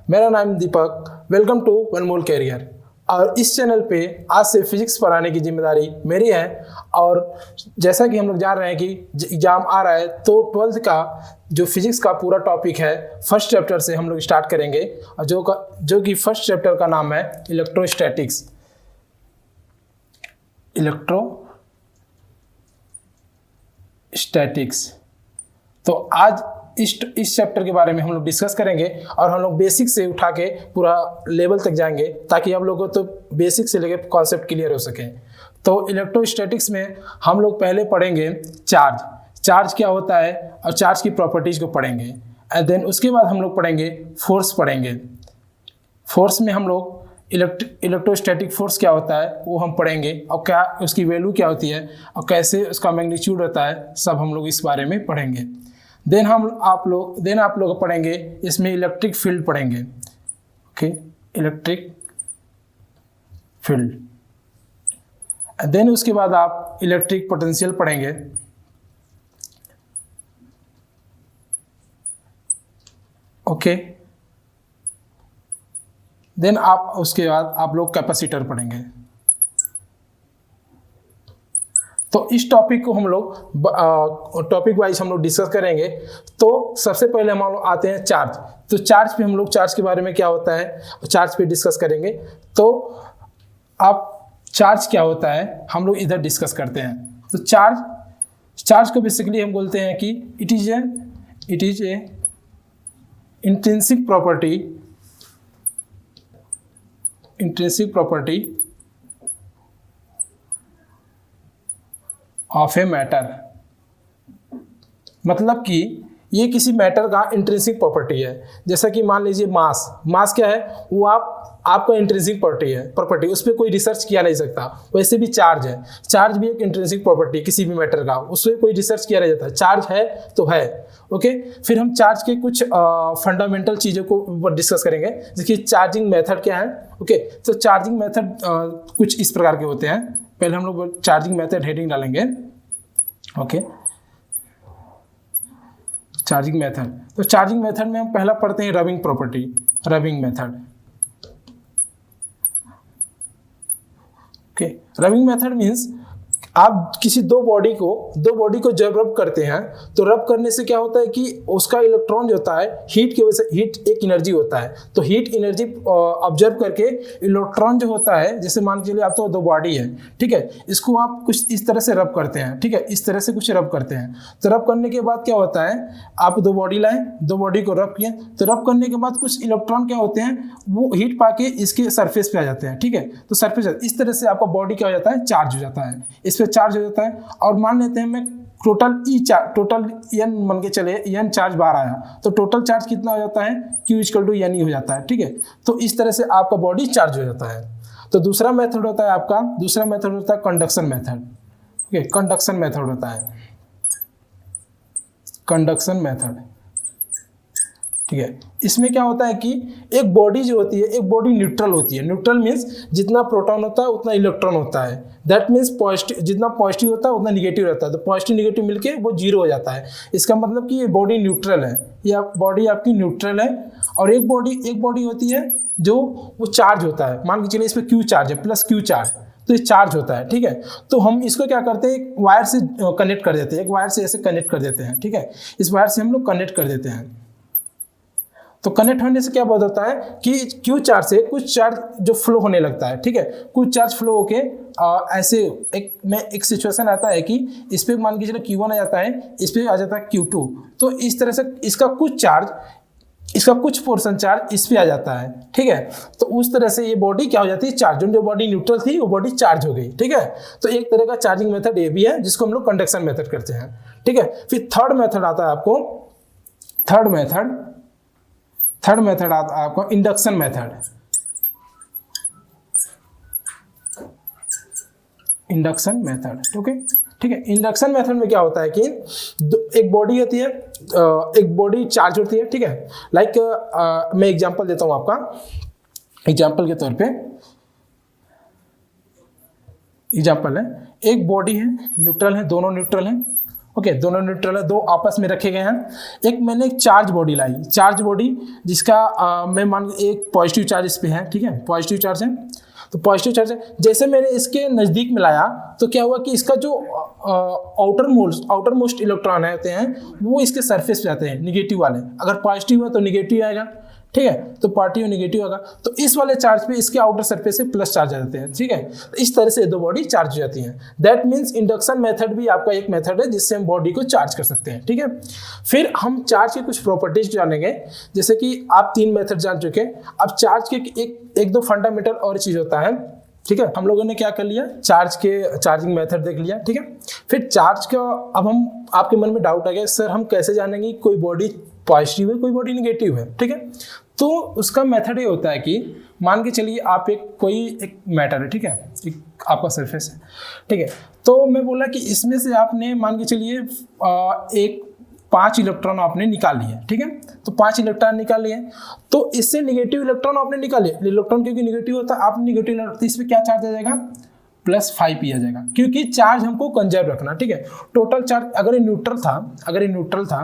मेरा नाम Deepak. Welcome to one more career. और इस चैनल पे आज से फिजिक्स पढ़ाने की जिम्मेदारी मेरी है। और जैसा कि हम लोग जान रहे हैं कि एग्जाम आ रहा है, तो 12th का जो फिजिक्स का पूरा टॉपिक है फर्स्ट चैप्टर से हम लोग स्टार्ट करेंगे। और जो कि फर्स्ट चैप्टर का नाम है इलेक्ट्रोस्टैटिक्स। तो आज इस चैप्टर के बारे में हम लोग डिस्कस करेंगे और हम लोग बेसिक से उठा के पूरा लेवल तक जाएंगे, ताकि आप लोगों को तो बेसिक से लेके कॉन्सेप्ट क्लियर हो सके। तो इलेक्ट्रोस्टैटिक्स में हम लोग पहले पढ़ेंगे चार्ज क्या होता है और चार्ज की प्रॉपर्टीज को पढ़ेंगे। एंड देन उसके बाद हम लोग पढ़ेंगे फोर्स पढ़ेंगे। फोर्स में हम लोग इलेक्ट्रोस्टैटिक फोर्स क्या होता है वो हम पढ़ेंगे, और क्या उसकी वैल्यू क्या होती है और कैसे उसका मैग्नीट्यूड होता है, सब हम लोग इस बारे में पढ़ेंगे। देन आप लोग पढ़ेंगे इसमें इलेक्ट्रिक फील्ड पढ़ेंगे। Okay, electric field. देन उसके बाद आप इलेक्ट्रिक पोटेंशियल पढ़ेंगे। ओके, देन उसके बाद आप लोग कैपेसिटर पढ़ेंगे। तो इस टॉपिक को हम लोग टॉपिक वाइज हम लोग डिस्कस करेंगे। तो सबसे पहले हम लोग आते हैं चार्ज। तो चार्ज पे हम लोग चार्ज के बारे में क्या होता है चार्ज पे डिस्कस करेंगे। तो आप चार्ज क्या होता है हम लोग इधर डिस्कस करते हैं। तो चार्ज को बेसिकली हम बोलते हैं कि it is a intrinsic property of a matter. मतलब कि ये किसी मैटर का इंट्रिंसिक प्रॉपर्टी है। जैसा कि मान लीजिए मास क्या है, वो आपका इंट्रिंसिक प्रॉपर्टी उस पर कोई रिसर्च किया नहीं सकता। वैसे भी चार्ज है, चार्ज भी एक इंट्रिंसिक प्रॉपर्टी किसी भी मैटर का, उस पर कोई रिसर्च किया नहीं जाता। चार्ज है तो है। ओके, फिर हम चार्ज के कुछ फंडामेंटल चीज़ों को डिस्कस करेंगे, जैसे चार्जिंग मेथड क्या है। ओके, तो चार्जिंग मेथड कुछ इस प्रकार के होते हैं। पहले हम लोग चार्जिंग मेथड हेडिंग डालेंगे। Okay, charging method. तो चार्जिंग मेथड में हम पहला पढ़ते हैं rubbing method. Okay, rubbing method means आप किसी दो बॉडी को जब रब करते हैं, तो रब करने से क्या होता है कि उसका इलेक्ट्रॉन जो होता है हीट की वजह से, हीट एक एनर्जी होता है, तो हीट एनर्जी ऑब्जर्व करके इलेक्ट्रॉन जो होता है, जैसे मान के चलिए आप तो दो बॉडी है, ठीक है, इसको आप कुछ इस तरह से रब करते हैं, ठीक है, इस तरह से कुछ रब करते हैं। तो रब करने के बाद क्या होता है, आप दो बॉडी लाएं, दो बॉडी को रब किए, तो रब करने के बाद कुछ इलेक्ट्रॉन क्या होते हैं, वो हीट पाके इसके सरफेस पे आ जाते हैं। ठीक है, तो सरफेस इस तरह से आपका बॉडी क्या हो जाता है, चार्ज हो जाता है, इस पे चार्ज हो जाता है। और मान लेते हैं मैं टोटल एन मान के चले, एन चार्ज बाहर आया, तो टोटल चार्ज कितना हो जाता है, Q = N हो जाता है। ठीक है, तो इस तरह से आपका बॉडी चार्ज हो जाता है। तो दूसरा मेथड होता है conduction method. Okay, conduction method. ठीक है, इसमें क्या होता है कि एक बॉडी जो होती है, एक बॉडी न्यूट्रल होती है। न्यूट्रल मीन्स जितना प्रोटॉन होता है उतना इलेक्ट्रॉन होता है। दैट मीन्स पॉजिटिव, जितना पॉजिटिव होता है उतना निगेटिव रहता है। तो पॉजिटिव निगेटिव मिलके वो जीरो हो जाता है। इसका मतलब कि ये बॉडी न्यूट्रल है, ये बॉडी आपकी न्यूट्रल है। और एक बॉडी होती है जो वो चार्ज होता है। मान के चलिए इस पर Q चार्ज है, प्लस Q चार्ज, तो ये चार्ज होता है। ठीक है, तो हम इसको क्या करते हैं, एक वायर से कनेक्ट कर देते हैं, एक वायर से ऐसे कनेक्ट कर देते हैं। ठीक है, इस वायर से हम लोग कनेक्ट कर देते हैं। तो कनेक्ट होने से क्या होता है कि Q चार्ज से कुछ चार्ज जो फ्लो होने लगता है। ठीक है, कुछ चार्ज फ्लो होके ऐसे एक सिचुएशन आता है कि इस पे मान के चलिए Q1 आ जाता है, इस पे आ जाता है Q2। तो इस तरह से इसका कुछ पोर्शन चार्ज इस पे आ जाता है। ठीक है, तो उस तरह से ये बॉडी क्या हो जाती है, चार्ज। जो बॉडी न्यूट्रल थी वो बॉडी चार्ज हो गई। ठीक है, तो एक तरह का चार्जिंग मेथड ये भी है, जिसको हम लोग कंडक्शन मेथड करते हैं। ठीक है, फिर थर्ड मेथड आता है आपको इंडक्शन मेथड। ओके, ठीक है, इंडक्शन मेथड में क्या होता है कि एक बॉडी होती है, एक बॉडी चार्ज होती है। ठीक है, लाइक मैं एग्जांपल देता हूं आपका। एग्जांपल के तौर पे एग्जांपल है, एक बॉडी है, न्यूट्रल है, दोनों न्यूट्रल हैं। ओके, दोनों न्यूट्रल है, दो आपस में रखे गए हैं। एक मैंने एक चार्ज बॉडी लाई, चार्ज बॉडी जिसका मैं मान एक पॉजिटिव चार्ज इस पे है, ठीक है, पॉजिटिव चार्ज है, तो पॉजिटिव चार्ज है। जैसे मैंने इसके नज़दीक में लाया तो क्या हुआ कि इसका जो आउटर मोस्ट इलेक्ट्रॉन होते हैं वो इसके सरफेस पे आते हैं, निगेटिव वाले। अगर पॉजिटिव है तो निगेटिव आएगा, ठीक है, तो पॉजिटिव निगेटिव होगा, तो इस वाले चार्ज पे इसके आउटर सरफेस से प्लस चार्ज आ जाते हैं, ठीक है। तो इस तरह से दो बॉडी चार्ज हो जाती हैं। दैट मीन्स इंडक्शन मेथड भी आपका एक मेथड है जिससे हम बॉडी को चार्ज कर सकते हैं, ठीक है। फिर हम चार्ज की कुछ प्रॉपर्टीज जानेंगे, जैसे कि आप 3 मेथड जान चुके, अब चार्ज के एक दो फंडामेंटल और चीज़ होता है, ठीक है। हम लोगों ने क्या कर लिया, चार्ज के चार्जिंग मेथड देख लिया, ठीक है। फिर चार्ज का अब हम आपके मन में डाउट आ गया, सर हम कैसे जानेंगे कोई बॉडी पॉजिटिव है कोई बॉडी निगेटिव है, ठीक है। तो उसका मेथड ये होता है कि मान के चलिए आप एक मैटर है, ठीक है, एक आपका सरफेस है, ठीक है। तो मैं बोला कि इसमें से आपने मान के चलिए एक 5 इलेक्ट्रॉन आपने निकाल लिए, ठीक है। तो 5 इलेक्ट्रॉन निकाल लिए, तो इससे निगेटिव इलेक्ट्रॉन आपने निकाले, इलेक्ट्रॉन क्योंकि निगेटिव होता है, आप निगेटिव, तो इस पर क्या चार्ज आ जाएगा, +5 आ जाएगा, क्योंकि चार्ज हमको कंजर्व रखना, ठीक है। टोटल चार्ज अगर ये न्यूट्रल था,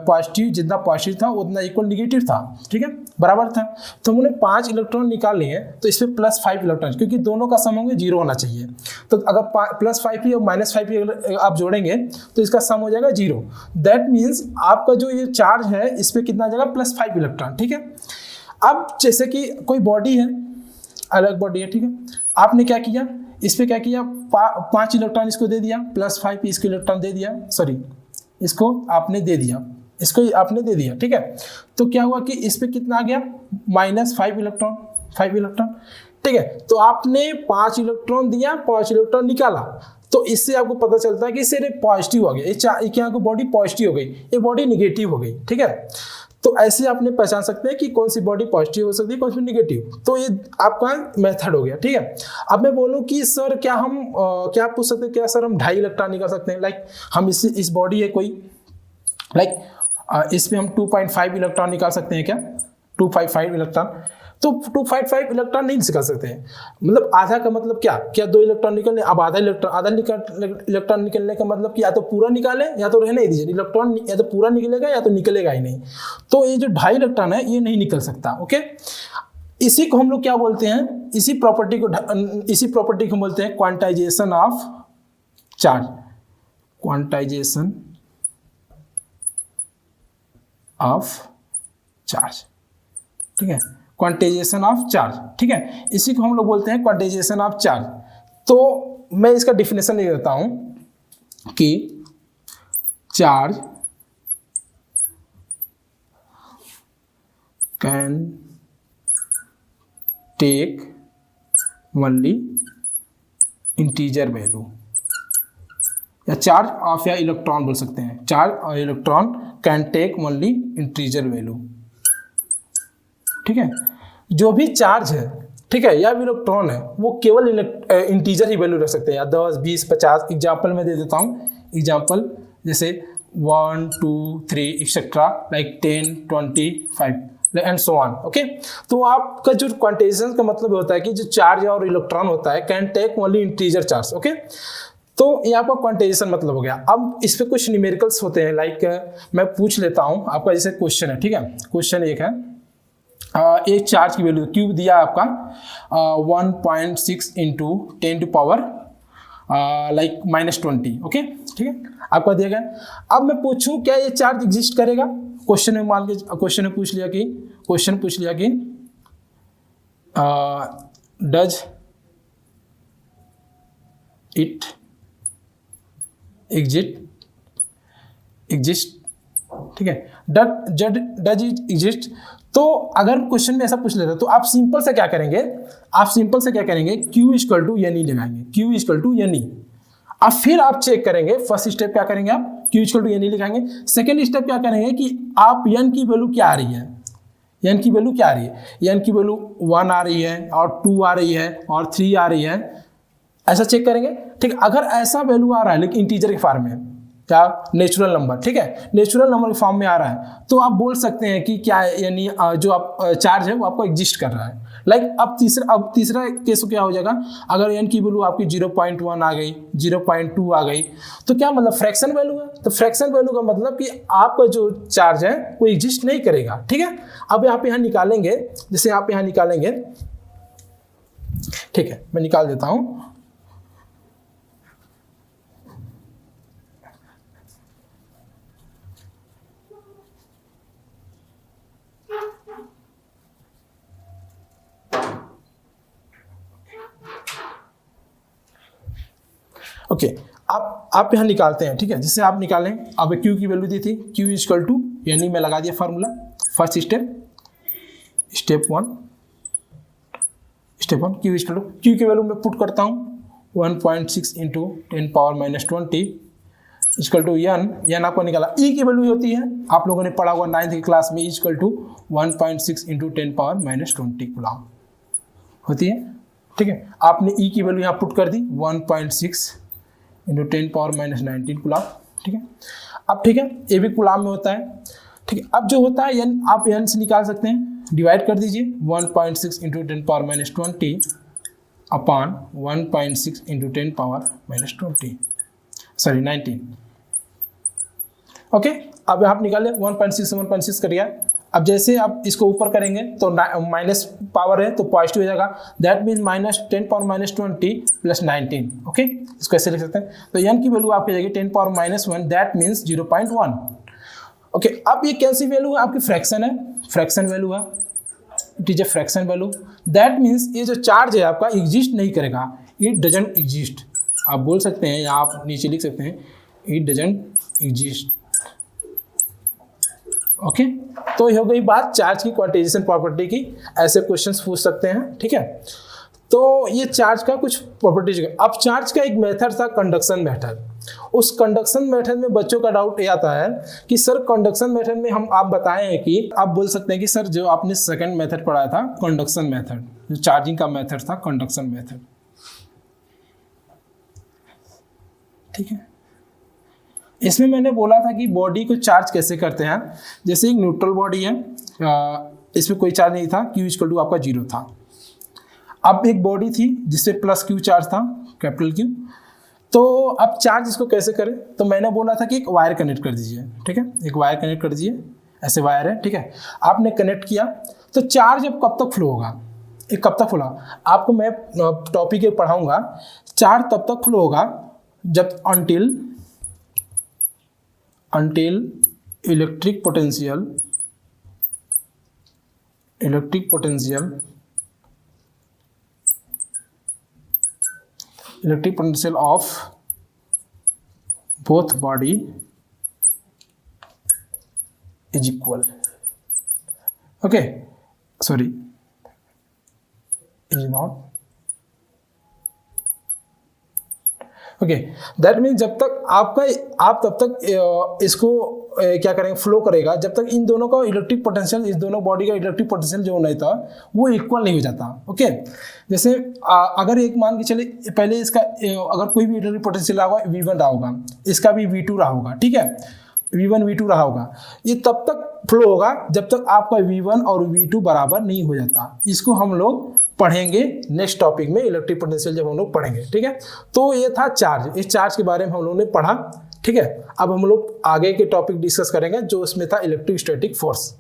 पॉजिटिव जितना पॉजिटिव था उतना इक्वल निगेटिव था, ठीक है, बराबर था। तो हमने 5 इलेक्ट्रॉन निकाल लिए, तो इस पर +5 इलेक्ट्रॉन, क्योंकि दोनों का सम होंगे 0 होना चाहिए। तो अगर +5 और -5 आप जोड़ेंगे तो इसका सम हो जाएगा 0। दैट मीन्स आपका जो ये चार्ज है इस पर कितना आ जाएगा, +5 इलेक्ट्रॉन, ठीक है। अब जैसे कि कोई बॉडी है, अलग बॉडी है, ठीक है, आपने क्या किया, इस पे क्या किया, 5 इलेक्ट्रॉन इसको दे दिया, +5 इसको इलेक्ट्रॉन दे दिया, इसको आपने दे दिया, ठीक है। तो क्या हुआ कि इस पे कितना आ गया, -5 इलेक्ट्रॉन, 5 इलेक्ट्रॉन, ठीक है। तो आपने 5 इलेक्ट्रॉन दिया, 5 इलेक्ट्रॉन निकाला, तो इससे आपको पता चलता है कि सिर्फ पॉजिटिव हो गया, ये क्या बॉडी पॉजिटिव हो गई, ये बॉडी निगेटिव हो गई, ठीक है। तो ऐसे आपने पहचान सकते हैं कि कौन सी बॉडी पॉजिटिव हो सकती है, कौन सी निगेटिव। तो ये आपका मेथड हो गया, ठीक है। अब मैं बोलूं कि सर क्या हम क्या पूछ सकते हैं, क्या सर हम 2.5 इलेक्ट्रॉन निकाल सकते हैं, लाइक हम इस बॉडी है कोई, लाइक इसमें हम 2.5 इलेक्ट्रॉन निकाल सकते हैं क्या, 2.5 इलेक्ट्रॉन। तो 2.5 इलेक्ट्रॉन नहीं निकाल सकते हैं, मतलब आधा का मतलब क्या 2 इलेक्ट्रॉन निकलने, अब आधा इलेक्ट्रॉन निकलने का मतलब कि या तो पूरा निकाले या तो रहने दीजिए, इलेक्ट्रॉन या तो पूरा निकलेगा या तो निकलेगा ही नहीं। तो ये जो 2.5 इलेक्ट्रॉन है ये नहीं निकल सकता, ओके। इसी को हम लोग क्या बोलते हैं, इसी प्रॉपर्टी को बोलते हैं quantization of charge, quantization of charge, ठीक है, क्वांटाइजेशन ऑफ चार्ज, ठीक है। इसी को हम लोग बोलते हैं क्वांटाइजेशन ऑफ चार्ज। तो मैं इसका डिफिनेशन ले देता हूं कि charge can take only integer value, या चार्ज ऑफ या इलेक्ट्रॉन बोल सकते हैं, चार्ज और electron can take only integer value, ठीक है। जो भी चार्ज है, ठीक है, या इलेक्ट्रॉन है, वो केवल इंटीजर ही वैल्यू रख सकते हैं, या 10, 20, 50। एग्जाम्पल में दे देता हूँ, एग्जाम्पल जैसे 1, 2, 3 etcetera, like 10, 25 and so on, okay. तो आपका जो क्वांटाइजेशन का मतलब होता है कि जो चार्ज और इलेक्ट्रॉन होता है can take only integer charge, okay. तो ये आपका क्वांटाइजेशन मतलब हो गया। अब इस पे कुछ न्यूमेरिकल्स होते हैं, लाइक मैं पूछ लेता हूँ आपका, जैसे क्वेश्चन है, ठीक है, क्वेश्चन एक है, एक चार्ज की वैल्यू क्यूब दिया आपका 1.6 इंटू 10 पावर लाइक -20, ओके, ठीक है, आपका दिया गया। अब मैं पूछूं क्या ये चार्ज एग्जिस्ट करेगा, क्वेश्चन में मान के क्वेश्चन में पूछ लिया कि डज इट एग्जिस्ट, ठीक है, डज इट एग्जिस्ट। तो अगर क्वेश्चन में ऐसा पूछ लेता तो आप सिंपल से क्या करेंगे, Q equal to N e लगाएंगे, Q equal to N e. अब फिर आप चेक करेंगे, फर्स्ट स्टेप क्या करेंगे, आप Q equal to N E लिखाएंगे। सेकेंड स्टेप क्या करेंगे कि आप n की वैल्यू क्या आ रही है, n की वैल्यू 1 आ रही है और 2 आ रही है और 3 आ रही है, ऐसा चेक करेंगे, ठीक है। अगर ऐसा वैल्यू आ रहा है लेकिन इंटीजर के फॉर्म में, क्या नेचुरल नंबर, ठीक है, नेचुरल नंबर के फॉर्म में आ रहा है, तो आप बोल सकते हैं कि क्या, यानी जो आप चार्ज है वो आपको एग्जिस्ट कर रहा है, अब तीसरा केस क्या हो जाएगा, अगर n की वैल्यू आपकी 0.1 आ गई, 0.2 आ गई, तो क्या मतलब फ्रैक्शन वैल्यू है। तो फ्रैक्शन वैल्यू का मतलब कि आपका जो चार्ज है वो एग्जिस्ट नहीं करेगा, ठीक है। अब आप यहाँ निकालेंगे, जैसे आप यहाँ निकालेंगे, ठीक है, मैं निकाल देता हूँ। ओके, आप यहाँ निकालते हैं, ठीक है। जिससे आप निकालें, अब Q की वैल्यू दी थी, Q इक्वल टू, यानी मैं लगा दिया formula. First step one Q equal to, Q की वैल्यू मैं पुट करता हूँ 1.6 इंटू 10⁻⁻20 इक्वल टू n आपको निकाला। E की वैल्यू होती है, आप लोगों ने पढ़ा हुआ 9th की क्लास में, इक्वल टू 1.6 इंटू 10⁻⁻20 कूलम होती है, ठीक है। आपने E की वैल्यू यहाँ पुट कर दी 1.6 इंटू 10⁻⁻19 कूलम, ठीक है। अब ठीक है, ये भी कूलम में होता है, ठीक है। अब जो होता है n, आप n से निकाल सकते हैं, डिवाइड कर दीजिए 1.6 into 10⁻⁻20 upon 1.6 into 10⁻⁻20 sorry 19। Okay, अब आप निकाले 1.6 से 1.6 करिए। अब जैसे आप इसको ऊपर करेंगे तो माइनस पावर है तो पॉजिटिव हो जाएगा, दैट मीन -10⁻⁻20 प्लस 19। ओके, इसको ऐसे लिख सकते हैं। तो n की वैल्यू आपकी जाएगी 10⁻⁻1, दैट मीन्स 0.1। ओके, अब ये कैसी वैल्यू है, आपकी फ्रैक्शन है, फ्रैक्शन वैल्यू है, it is a fraction value. That means ये जो चार्ज है आपका एग्जिस्ट नहीं करेगा, इट डजंट एग्जिस्ट। आप बोल सकते हैं या आप नीचे लिख सकते हैं इट डजंट एग्जिस्ट। ओके, तो ये हो गई बात चार्ज की क्वांटाइजेशन प्रॉपर्टी की। ऐसे क्वेश्चंस पूछ सकते हैं, ठीक है। तो ये चार्ज का कुछ प्रॉपर्टीज। अब चार्ज का एक मेथड था कंडक्शन मेथड। उस कंडक्शन मेथड में बच्चों का डाउट ये आता है कि सर कंडक्शन मेथड में हम आप बताए हैं कि आप बोल सकते हैं कि सर जो आपने सेकंड मेथड पढ़ाया था कंडक्शन मेथड, जो चार्जिंग का मेथड था कंडक्शन मेथड, ठीक है। इसमें मैंने बोला था कि बॉडी को चार्ज कैसे करते हैं। जैसे एक न्यूट्रल बॉडी है, इसमें कोई चार्ज नहीं था, Q इक्वल टू आपका 0 था। अब एक बॉडी थी जिससे प्लस Q चार्ज था, कैपिटल Q। तो अब चार्ज इसको कैसे करें, तो मैंने बोला था कि एक वायर कनेक्ट कर दीजिए, ठीक है। एक वायर कनेक्ट कर दीजिए, ऐसे वायर है, ठीक है। आपने कनेक्ट किया तो चार्ज अब कब तक फ्लो होगा, ये कब तक फ्लो होगा, आपको मैं टॉपिक पढ़ाऊंगा। चार्ज तब तक फ्लो होगा जब until electric potential of both body is equal. Okay, sorry, is not. Okay, that means जब तक आप तब तक इसको क्या करेंगे, फ्लो करेगा जब तक इन दोनों का इलेक्ट्रिक पोटेंशियल, इस दोनों बॉडी का इलेक्ट्रिक पोटेंशियल जो नहीं था वो इक्वल नहीं हो जाता। ओके, जैसे अगर एक मान के चले पहले इसका अगर कोई भी इलेक्ट्रिक पोटेंशियल रहा होगा V1 रहा होगा, इसका भी V2 रहा होगा, ठीक है, V1 V2 रहा होगा, ये तब तक फ्लो होगा जब तक आपका V1 और V2 बराबर नहीं हो जाता। इसको हम लोग पढ़ेंगे नेक्स्ट टॉपिक में, इलेक्ट्रिक पोटेंशियल जब हम लोग पढ़ेंगे, ठीक है। तो ये था चार्ज, इस चार्ज के बारे में हम लोगों ने पढ़ा, ठीक है। अब हम लोग आगे के टॉपिक डिस्कस करेंगे जो उसमें था इलेक्ट्रोस्टैटिक फोर्स।